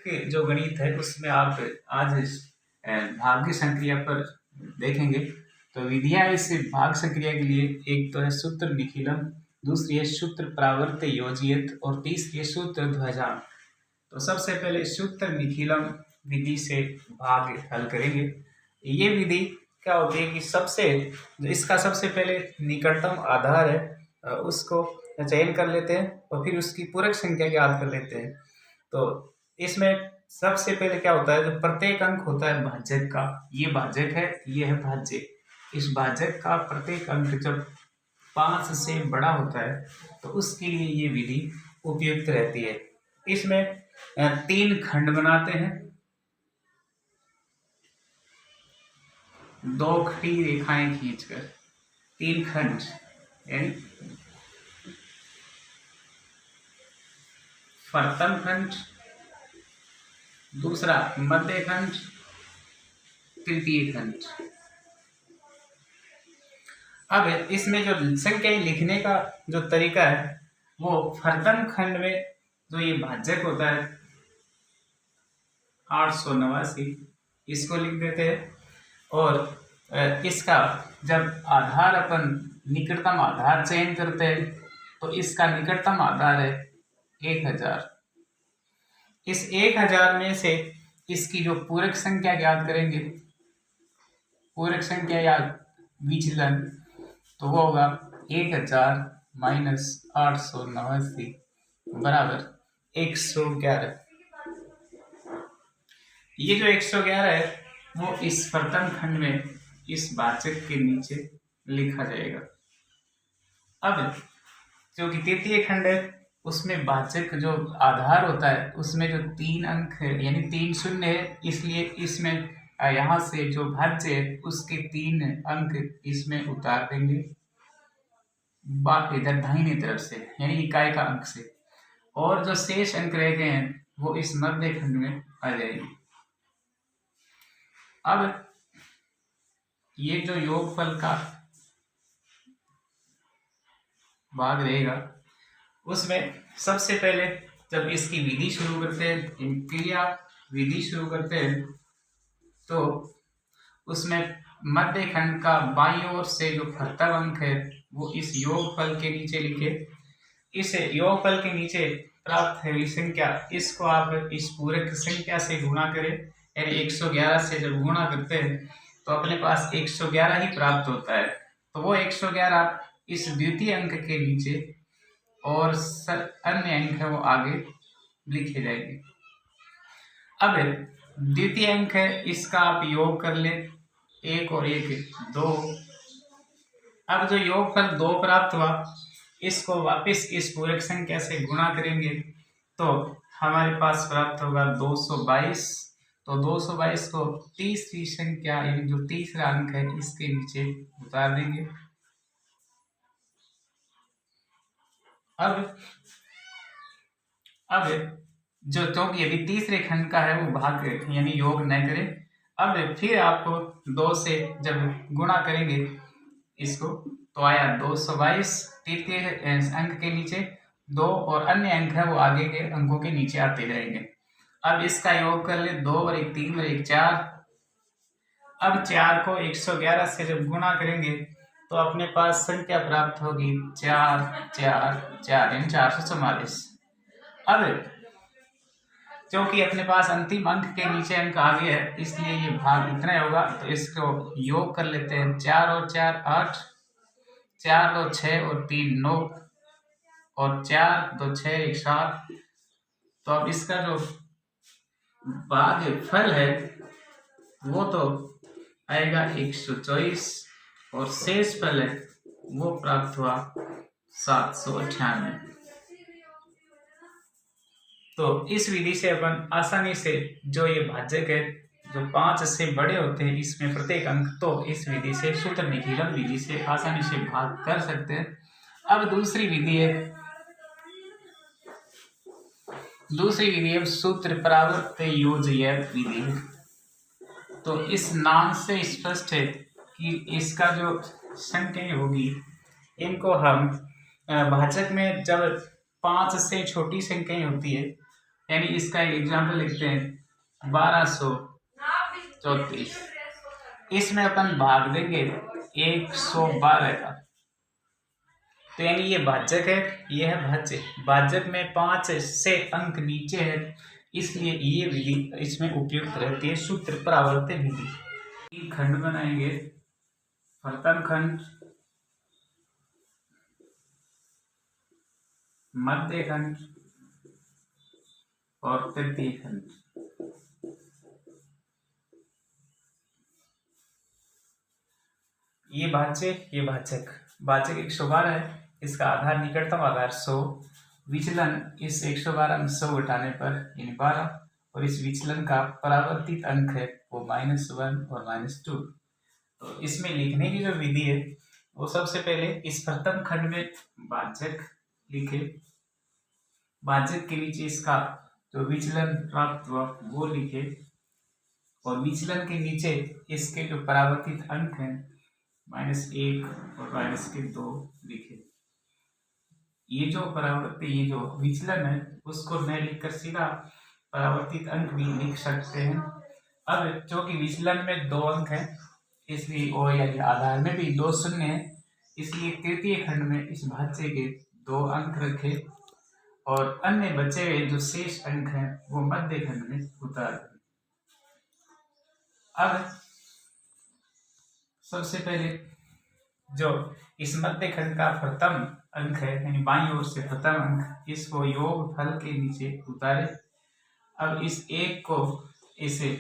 के जो गणित है उसमें आप आज भाग्य संक्रिया पर देखेंगे। तो विधियां इस भाग संक्रिया के लिए एक तो है सूत्र निखिलम, दूसरी है सूत्र प्रावर्त योजियत और तीसरी है सूत्र ध्वजांक। तो सबसे पहले सूत्र निखिलम विधि से भाग हल करेंगे। ये विधि क्या होती है कि इसका सबसे पहले निकटतम आधार है उसको चयन कर लेते हैं और फिर उसकी पूरक संख्या याद कर लेते हैं। तो इसमें सबसे पहले क्या होता है, जो प्रत्येक अंक होता है भाजक का, ये भाजक है, ये है भाज्य। इस भाजक का प्रत्येक अंक जब 5 से बड़ा होता है तो उसके लिए ये विधि उपयुक्त रहती है। इसमें 3 खंड बनाते हैं, 2 खड़ी रेखाएं खींचकर 3 खंड, यानी प्रथम खंड, दूसरा मध्य खंड, तृतीय खंड। अब इसमें जो संख्याएं लिखने का जो तरीका है वो प्रथम खंड में जो ये भाजक होता है 889, इसको लिख देते हैं। और इसका जब आधार अपन निकटतम आधार चयन करते हैं तो इसका निकटतम आधार है 1000। इस 1000 में से इसकी जो पूरक संख्या याद करेंगे, पूरक संख्या या विचलन, तो वो होगा 1000 माइनस 889 बराबर 111। ये जो 111 है वो इस प्रथम खंड में इस भाजक के नीचे लिखा जाएगा। अब जो कि तृतीय खंड है उसमें भाजक जो आधार होता है उसमें जो 3 अंक है यानी 3 शून्य है, इसलिए इसमें यहाँ से जो भाज्य है उसके 3 अंक इसमें उतार देंगे इधर दाहिनी तरफ से, यानी इकाई का अंक से, और जो शेष अंक रह गए हैं वो इस मध्य खंड में आ जाएंगे। अब ये जो योगफल का भाग रहेगा उसमें सबसे पहले जब इसकी विधि शुरू करते हैं, क्रिया विधि शुरू करते हैं, तो उसमें मध्य खंड का बाईं ओर से जो प्रथम अंक है वो इस योगफल के नीचे लिखे। इस योगफल के नीचे प्राप्त हुई संख्या, इसको आप इस पूरक संख्या से गुणा करें, यानी 111 से जब गुणा करते हैं तो अपने पास 111 ही प्राप्त होता है। तो वो 111 इस द्वितीय अंक के नीचे और अन्य अंक है वो आगे लिखे जाएंगे। अब द्वितीय अंक है इसका आप योग कर ले, 1 और 1 2। अब जो योगफल 2 प्राप्त हुआ इसको वापस इस पूरक संख्या से गुणा करेंगे तो हमारे पास प्राप्त होगा 222। तो 222 को तीसरी संख्या यानी जो तीसरा अंक है इसके नीचे उतार देंगे। अब जो क्योंकि अभी तीसरे खंड का है वो भाग यानी योग न करें। अब फिर आपको 2 से जब गुणा करेंगे इसको तो आया 222, तृतीय अंक के नीचे 2 और अन्य अंक है वो आगे के अंकों के नीचे आते रहेंगे। अब इसका योग कर ले, 2 और 1 3 और 1 4। अब 4 को 111 से जब गुणा करेंगे तो अपने पास संख्या प्राप्त होगी 4 4 4 यानी 444। अब क्योंकि अपने पास अंतिम अंक के नीचे अंक आ गया है इसलिए ये भाग इतना होगा, तो इसको योग कर लेते हैं। 4 और 4 8, 4 2 6 और 3 9 और 4 2 6 1 7। तो अब इसका जो भाग फल है वो तो आएगा 124 और शेष फल है वो प्राप्त हुआ 798। तो इस विधि से अपन आसानी से जो ये भाजक है जो 5 से बड़े होते हैं इसमें प्रत्येक अंक, तो इस विधि से सूत्र निखिलम विधि से आसानी से भाग कर सकते हैं। अब दूसरी विधि है सूत्र प्रावर्त योजयत विधि। तो इस नाम से स्पष्ट है कि इसका जो संख्याएं होगी इनको हम भाजक में जब 5 से छोटी संख्याएं होती है यानी इसका एग्जाम्पल लिखते हैं 1234। इसमें अपन भाग देंगे 112 का, तो यानी ये भाजक है, ये है भाज्य। भाजक में 5 से अंक नीचे है, इसलिए ये विधि इसमें उपयुक्त रहती है, सूत्र परावर्त विधि। खंड बनाएंगे, प्रथम खंड, मध्य खंड और तृतीय खंड। ये भाज्य, ये भाजक। भाजक 112 है, इसका आधार निकटतम आधार 100, विचलन इस 112 में 100 घटाने पर यानी 12, और इस विचलन का परावर्तित अंक है वो -1 और -2। तो इसमें लिखने की जो विधि है वो सबसे पहले इस प्रथम खंड में भाजक लिखे, भाजक के नीचे इसका जो विचलन प्राप्त हुआ वो लिखे, और विचलन के नीचे इसके जो परावर्तित अंक हैं -1 और -2 लिखे। ये जो परावर्तित, ये जो विचलन है उसको न लिखकर सीधा परावर्तित अंक भी लिख सकते हैं। अब चूंकि विचलन में 2 अंक हैं, इसलिए और यानी आधार में भी 2 शून्य है, इसलिए तृतीय खंड में इस भाज्य के 2 अंक रखे, और अन्य बचे हुए जो शेष अंक हैं वो मध्य खंड में उतार दें। अब सबसे पहले जो इस मध्य खंड का प्रथम अंक है यानी बाईं ओर से प्रथम अंक, इसको योग फल के नीचे उतारे। अब इस 1 को इसे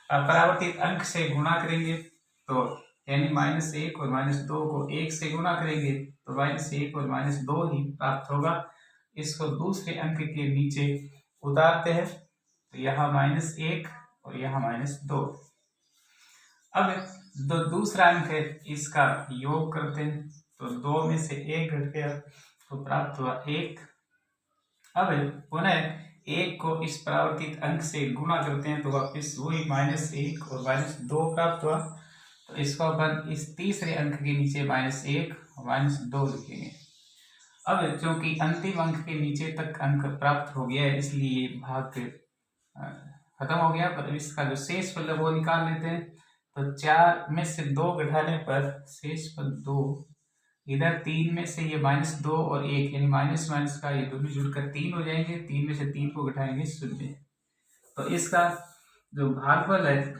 परावर्तित अंक से गुणा करेंगे, तो यानी -1 और -2 को 1 से गुणा करेंगे तो -1 और -2 ही प्राप्त होगा। इसको दूसरे अंक के नीचे उतारते हैं, तो यहाँ -1 और यहाँ -2। अब जो दूसरा अंक है इसका योग करते हैं, तो 2 में से 1 घट गया तो प्राप्त हुआ 1। अब पुनः 1 को इस परावर्तित अंक से गुणा करते हैं तो वापस वही -1 और -2 प्राप्त हुआ। तो इसको अपन इस तीसरे अंक के नीचे -1 और -2 लिखेंगे। अब क्योंकि अंतिम अंक के नीचे तक अंक प्राप्त हो गया है, इसलिए भाग खत्म हो गया, पर इसका जो शेष फल है वो निकाल लेते हैं। तो 4 में से 2 घटाने पर शेष फल 2, इधर 3 में से ये -2 और 1 यानी माइनस माइनस का ये दोनों जुड़कर 3 हो जाएंगे, 3 में से 3 को घटाएंगे 0। तो इसका जो भागफल है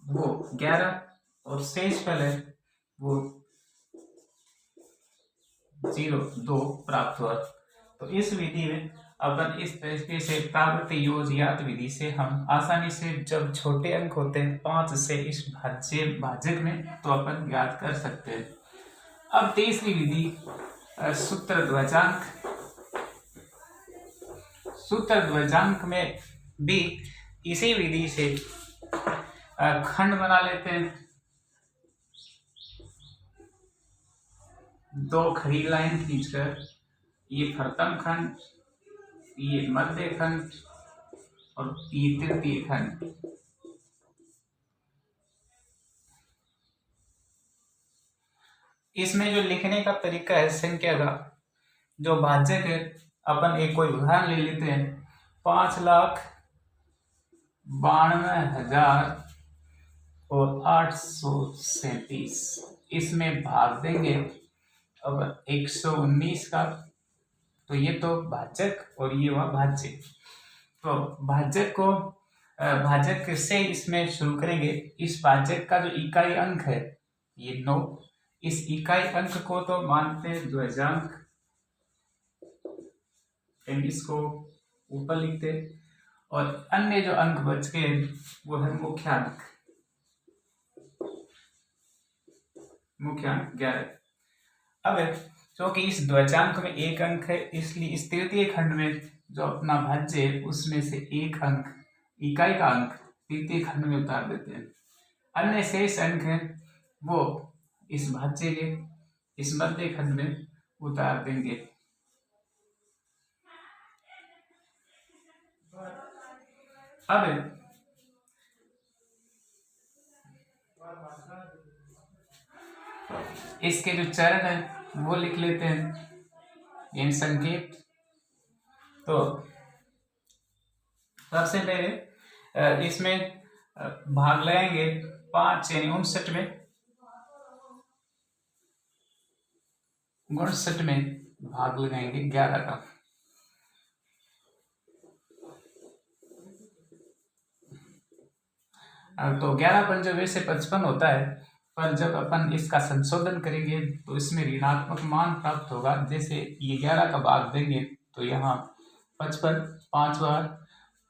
वो 11 और शेष फल है वो 0.2 प्राप्त हुआ। तो इस विधि में अपन इस तरीके से प्रावर्त योजयात विधि से हम आसानी से जब छोटे अंक होते हैं 5 से इस भाजक में, तो अपन याद कर सकते हैं। अब तीसरी विधि सूत्र ध्वजांक। सूत्र ध्वजांक में भी इसी विधि से खंड बना लेते हैं। 2 खड़ी लाइन खींचकर, ये प्रथम खंड, ये मध्य खंड और ये तृतीय खंड। इसमें जो लिखने का तरीका है संख्या का, जो भाजक है अपन एक कोई उदाहरण ले लेते हैं, 5,92,837 इसमें भाग देंगे अब 119 का, तो ये तो भाजक और ये हुआ भाज्य। तो भाजक को भाजक से इसमें शुरू करेंगे। इस भाजक का जो इकाई अंक है ये 9, इस इकाई अंक को तो मानते हैं ध्वजांक, इसको ऊपर लिखते, और अन्य जो अंक बच गए वो है मुख्यांक। मुख्यांक 11। अब क्योंकि इस ध्वजांक में 1 अंक है, इसलिए इस तृतीय खंड में जो अपना भाज्य है उसमें से 1 अंक, इकाई का अंक तृतीय खंड में उतार देते हैं। अन्य शेष अंक हैं वो इस भाज्य के इस मध्य खंड में उतार देंगे। अब इसके जो चरण है वो लिख लेते हैं, इन संकेत तो सबसे पहले इसमें भाग लगाएंगे 5 यानी 59 में, 59 में भाग लगाएंगे 11 का। तो 11 पंजे वैसे 55 होता है, पर जब अपन इसका संशोधन करेंगे तो इसमें ऋणात्मक मान प्राप्त होगा। जैसे ये 11 का भाग देंगे तो यहाँ 55 5 बार,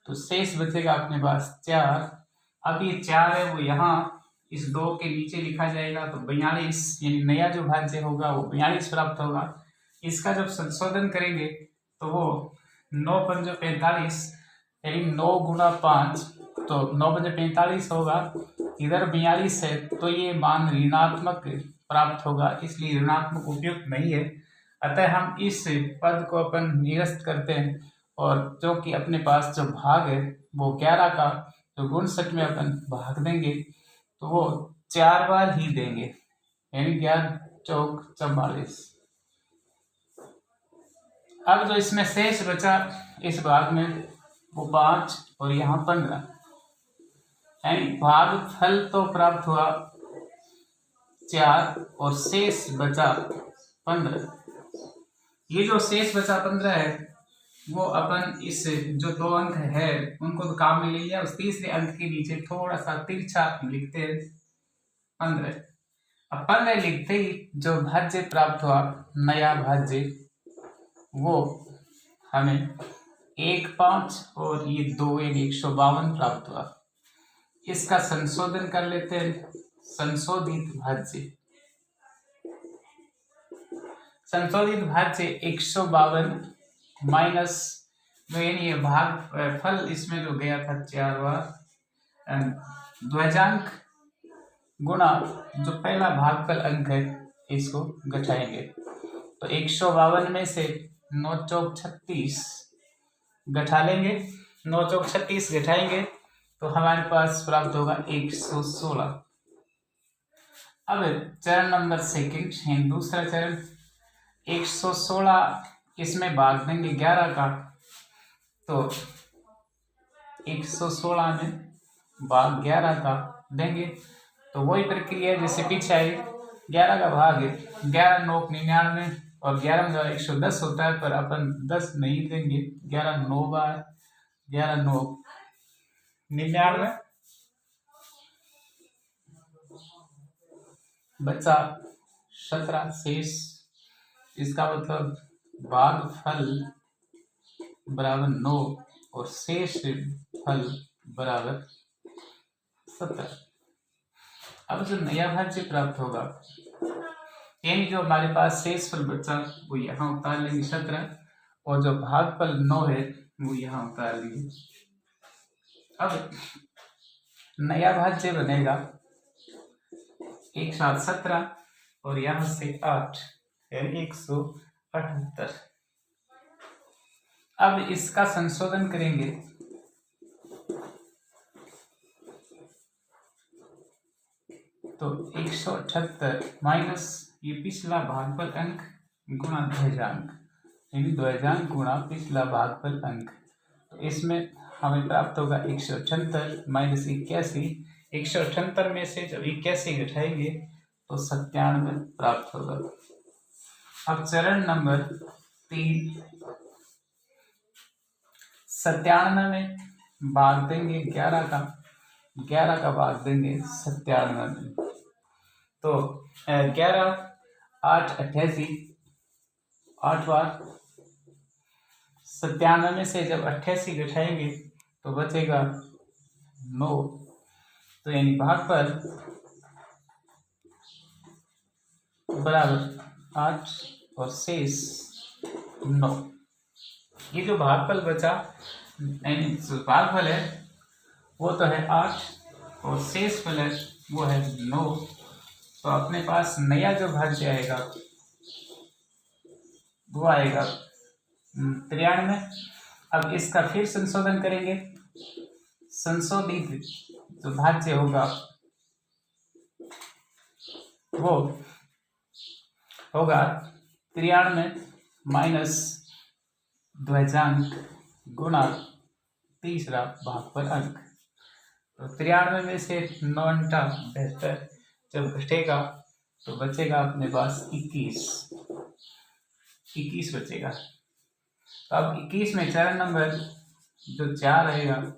तो शेष बचेगा अपने पास 4। अब ये 4 है वो यहाँ इस 2 के नीचे लिखा जाएगा, तो 42 यानी नया जो भाज्य होगा वो 42 प्राप्त होगा। इसका जब संशोधन करेंगे तो वो 9 पंजे 45 यानी 9 गुणा 5, तो 9 पंजे 45 होगा। इधर 42 है तो ये मान ऋणात्मक प्राप्त होगा, इसलिए ऋणात्मक उपयुक्त नहीं है। अतः हम इस पद को अपन निरस्त करते हैं, और जो कि अपने पास जो भाग है वो 11 का जो 59 में अपन भाग देंगे तो वो 4 बार ही देंगे, यानी 11 चौक 44। अब जो इसमें शेष बचा इस भाग में वो 5 और यहाँ 15, यानी भागफल तो प्राप्त हुआ 4 और शेष बचा 15। ये जो शेष बचा 15 है वो अपन इस जो 2 अंक है उनको तो काम में ले लिया, उस तीसरे अंक के नीचे थोड़ा सा तिरछा लिखते हैं 15। अब 15 लिखते ही जो भाज्य प्राप्त हुआ नया भाज्य वो हमें 1 5 और ये 2 यानी 152 प्राप्त हुआ। इसका संशोधन कर लेते हैं। संशोधित भाज्य, संशोधित भाज्य 152 माइनस यानी भाग फल इसमें जो गया था 4 बार, द्वैजांक गुणा जो पहला भागफल अंक है इसको घटाएंगे, तो 152 में से 9 चौक 36 घटा लेंगे, 9 चौक 36 घटाएंगे तो हमारे पास प्राप्त होगा 116। अब चरण नंबर 2 दूसरा चरण 116, इसमें भाग देंगे 11 का, तो 116 में भाग 11 का देंगे तो वही प्रक्रिया जैसे पीछे आई। 11 का भाग 11 9 99 और 11 में 110 होता है, पर अपन 10 नहीं देंगे। 11 9 बार, 11 9 99 बचा 17 शेष। इसका मतलब भागफल बराबर 9 और शेष फल बराबर 17। अब जो नया भाज्य प्राप्त होगा यानी जो हमारे पास शेष फल बचा वो यहाँ उतार लेंगे 17, और जो भागफल 9 है वो यहाँ उतार लेंगे। अब नया भाज्य बनेगा 1 7 17 और यहाँ से 8 यानी 178। अब इसका संशोधन करेंगे तो 178 माइनस ये पिछला भागफल अंक गुणा द्वैजांक, यानी द्वैजांक गुणा पिछला भागफल अंक, तो इसमें हमें प्राप्त होगा 178 माइनस 81। 178 में से जब 81 घटाएंगे तो 97 प्राप्त होगा। अब चरण नंबर 3 97 में भाग देंगे 11 का, 11 का भाग देंगे 97 में, तो 11 8 88 8 बार। 97 में से जब 88 घटाएंगे तो बचेगा 9, तो यानी भागफल बराबर 8 और शेष 9। ये जो भागफल बचा यानी भागफल है वो तो है 8 और शेष फल है वो है 9, तो अपने पास नया जो भाज्य आएगा वो आएगा 93। अब इसका फिर संशोधन करेंगे। संशोधित जो भाज्य होगा वो होगा 93 माइनस ध्वजांक गुणा तीसरा भागफल अंक। तो 93 में से 9 अंटा 72 जब घटेगा तो बचेगा अपने पास 21 बचेगा। तो अब 21 में चरण नंबर जो 4 रहेगा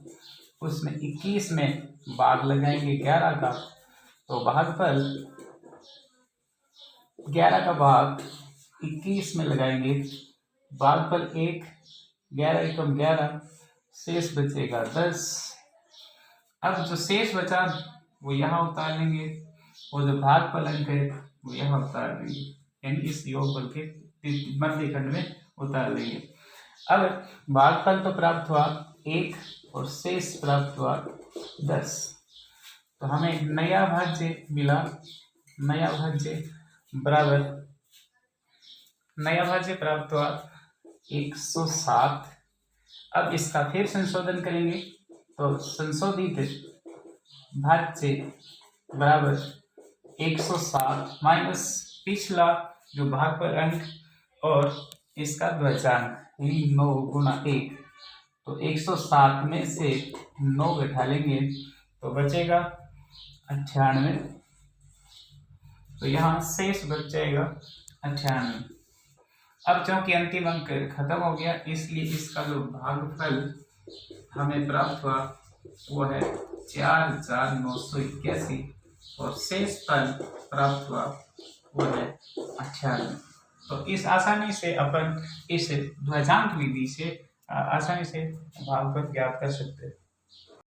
उसमें 21 में भाग लगाएंगे 11 का, तो भागफल 11 का भाग 21 में लगाएंगे, भागफल 1, 11 एकम 11, शेष बचेगा 10। अब जो शेष बचा वो यहाँ उतार लेंगे और जो भागफल अंक है वो यहाँ उतार देंगे, यानी इस योगफल के मध्य खंड में उतार देंगे। अब भागफल तो प्राप्त हुआ 1 और शेष प्राप्त हुआ 10, तो हमें नया भाज्य मिला। नया भाज्य प्राप्त हुआ 107। अब इसका फिर संशोधन करेंगे तो संशोधित भाज्य बराबर 107 माइनस पिछला जो भागफल अंक और इसका ध्वजांक 9 गुणा 1, तो 107 में से 9 घटा लेंगे तो बचेगा 98। तो यहाँ शेष बच जाएगा 98। अब क्योंकि अंतिम अंक खत्म हो गया इसलिए इसका जो भागफल हमें प्राप्त हुआ वो है 4981 और शेष फल प्राप्त हुआ वो है 98। तो इस आसानी से अपन इस ध्वजांक विधि से आसानी से भागफल ज्ञात कर सकते हैं।